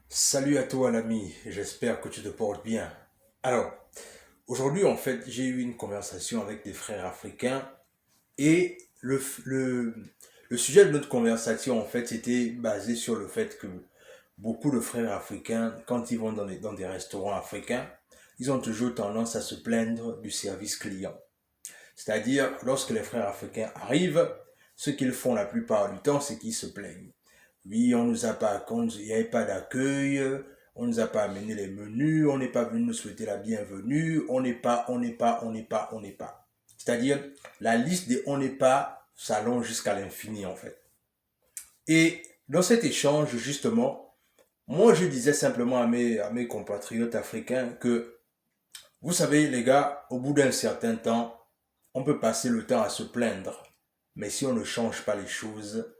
Salut à toi l'ami, j'espère que tu te portes bien. Alors, aujourd'hui en fait, j'ai eu une conversation avec des frères africains et le sujet de notre conversation en fait était basé sur le fait que beaucoup de frères africains, quand ils vont dans des restaurants africains, ils ont toujours tendance à se plaindre du service client. C'est-à-dire, lorsque les frères africains arrivent, ce qu'ils font la plupart du temps, c'est qu'ils se plaignent. Oui, on nous a pas, il n'y avait pas d'accueil, on nous a pas amené les menus, on n'est pas venu nous souhaiter la bienvenue, on n'est pas. C'est-à-dire, la liste des on n'est pas s'allonge jusqu'à l'infini, en fait. Et dans cet échange, justement, moi, je disais simplement à mes compatriotes africains que, vous savez, les gars, au bout d'un certain temps, on peut passer le temps à se plaindre. Mais si on ne change pas les choses,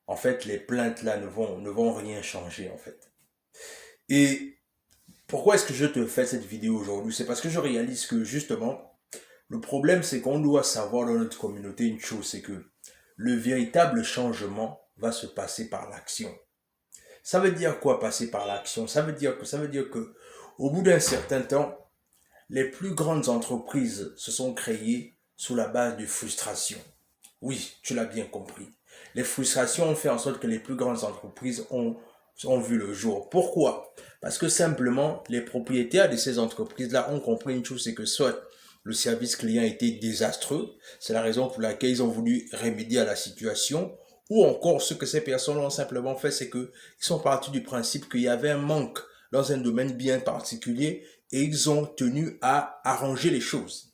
en fait, les plaintes là ne vont rien changer, en fait. Et pourquoi est-ce que je te fais cette vidéo aujourd'hui? C'est parce que je réalise que justement, le problème c'est qu'on doit savoir dans notre communauté une chose, c'est que le véritable changement va se passer par l'action. Ça veut dire quoi passer par l'action? Ça veut dire que au bout d'un certain temps, les plus grandes entreprises se sont créées sous la base de frustration. Oui, tu l'as bien compris. Les frustrations ont fait en sorte que les plus grandes entreprises ont vu le jour. Pourquoi? Parce que simplement, les propriétaires de ces entreprises-là ont compris une chose, c'est que soit le service client était désastreux, c'est la raison pour laquelle ils ont voulu remédier à la situation, ou encore ce que ces personnes ont simplement fait, c'est qu'ils sont partis du principe qu'il y avait un manque dans un domaine bien particulier et ils ont tenu à arranger les choses.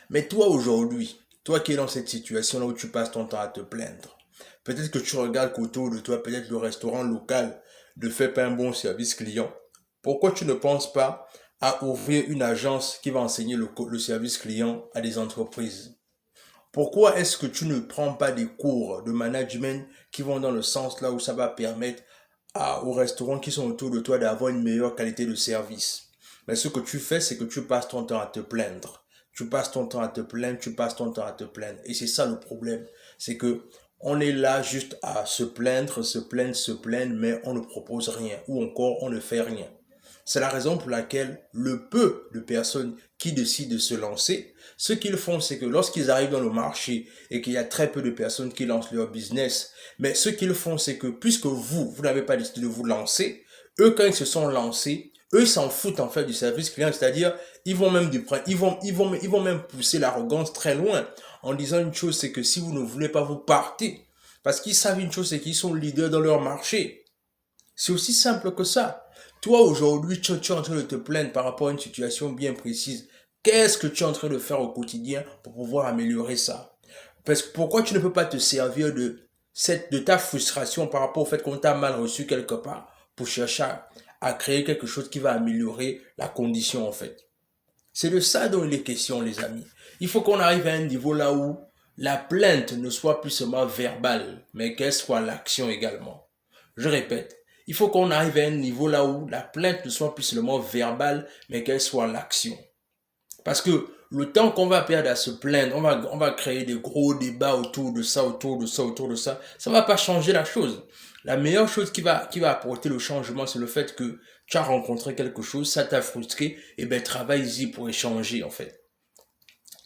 Mais toi aujourd'hui, toi qui es dans cette situation-là où tu passes ton temps à te plaindre, peut-être que tu regardes qu'autour de toi, peut-être le restaurant local ne fait pas un bon service client. Pourquoi tu ne penses pas à ouvrir une agence qui va enseigner le service client à des entreprises? Pourquoi est-ce que tu ne prends pas des cours de management qui vont dans le sens là où ça va permettre aux restaurants qui sont autour de toi d'avoir une meilleure qualité de service? Mais ce que tu fais, c'est que tu passes ton temps à te plaindre. Tu passes ton temps à te plaindre, tu passes ton temps à te plaindre. Et c'est ça le problème. C'est que on est là juste à se plaindre, se plaindre, se plaindre, mais on ne propose rien. Ou encore, on ne fait rien. C'est la raison pour laquelle le peu de personnes qui décident de se lancer, ce qu'ils font, c'est que lorsqu'ils arrivent dans le marché et qu'il y a très peu de personnes qui lancent leur business, mais ce qu'ils font, c'est que puisque vous n'avez pas décidé de vous lancer, eux, quand ils se sont lancés, eux, ils s'en foutent en fait du service client, c'est-à-dire, ils vont même pousser l'arrogance très loin en disant une chose, c'est que si vous ne voulez pas, vous partez. Parce qu'ils savent une chose, c'est qu'ils sont leaders dans leur marché. C'est aussi simple que ça. Toi, aujourd'hui, tu es en train de te plaindre par rapport à une situation bien précise. Qu'est-ce que tu es en train de faire au quotidien pour pouvoir améliorer ça? Parce que pourquoi tu ne peux pas te servir de ta frustration par rapport au fait qu'on t'a mal reçu quelque part pour chercher à créer quelque chose qui va améliorer la condition en fait. C'est de ça dont il est question, les amis. Il faut qu'on arrive à un niveau là où la plainte ne soit plus seulement verbale, mais qu'elle soit l'action également. Je répète, il faut qu'on arrive à un niveau là où la plainte ne soit plus seulement verbale, mais qu'elle soit l'action. Parce que le temps qu'on va perdre à se plaindre, on va créer des gros débats autour de ça, autour de ça, autour de ça. Ça ne va pas changer la chose. La meilleure chose qui va apporter le changement, c'est le fait que tu as rencontré quelque chose, ça t'a frustré, et ben travaille-y pour échanger en fait.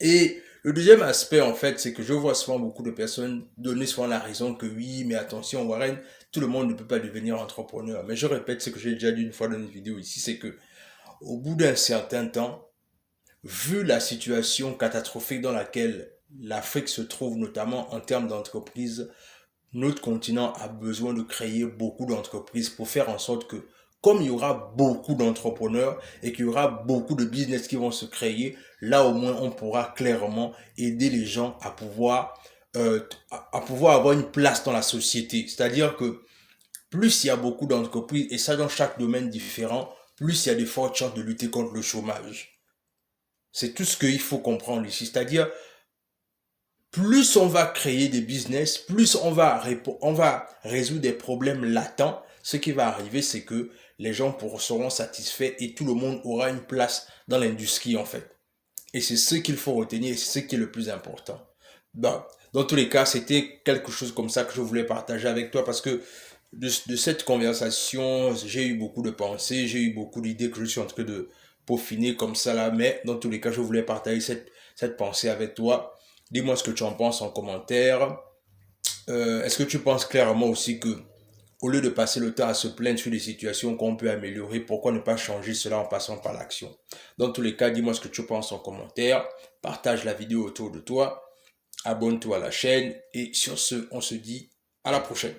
Et le deuxième aspect en fait, c'est que je vois souvent beaucoup de personnes donner souvent la raison que oui, mais attention Warren, tout le monde ne peut pas devenir entrepreneur. Mais je répète ce que j'ai déjà dit une fois dans une vidéo ici, c'est que au bout d'un certain temps, vu la situation catastrophique dans laquelle l'Afrique se trouve, notamment en termes d'entreprises, notre continent a besoin de créer beaucoup d'entreprises pour faire en sorte que, comme il y aura beaucoup d'entrepreneurs et qu'il y aura beaucoup de business qui vont se créer, là au moins on pourra clairement aider les gens à pouvoir avoir une place dans la société. C'est-à-dire que plus il y a beaucoup d'entreprises, et ça dans chaque domaine différent, plus il y a de fortes chances de lutter contre le chômage. C'est tout ce qu'il faut comprendre ici. C'est-à-dire, plus on va créer des business, plus on va résoudre des problèmes latents. Ce qui va arriver, c'est que les gens seront satisfaits et tout le monde aura une place dans l'industrie, en fait. Et c'est ce qu'il faut retenir, c'est ce qui est le plus important. Dans tous les cas, c'était quelque chose comme ça que je voulais partager avec toi parce que de cette conversation, j'ai eu beaucoup de pensées, j'ai eu beaucoup d'idées que je suis en train de peaufiner comme ça là, mais dans tous les cas, je voulais partager cette pensée avec toi. Dis-moi ce que tu en penses en commentaire. Est-ce que tu penses clairement aussi que, au lieu de passer le temps à se plaindre sur des situations qu'on peut améliorer, pourquoi ne pas changer cela en passant par l'action? Dans tous les cas, dis-moi ce que tu penses en commentaire, partage la vidéo autour de toi, abonne-toi à la chaîne et sur ce, on se dit à la prochaine.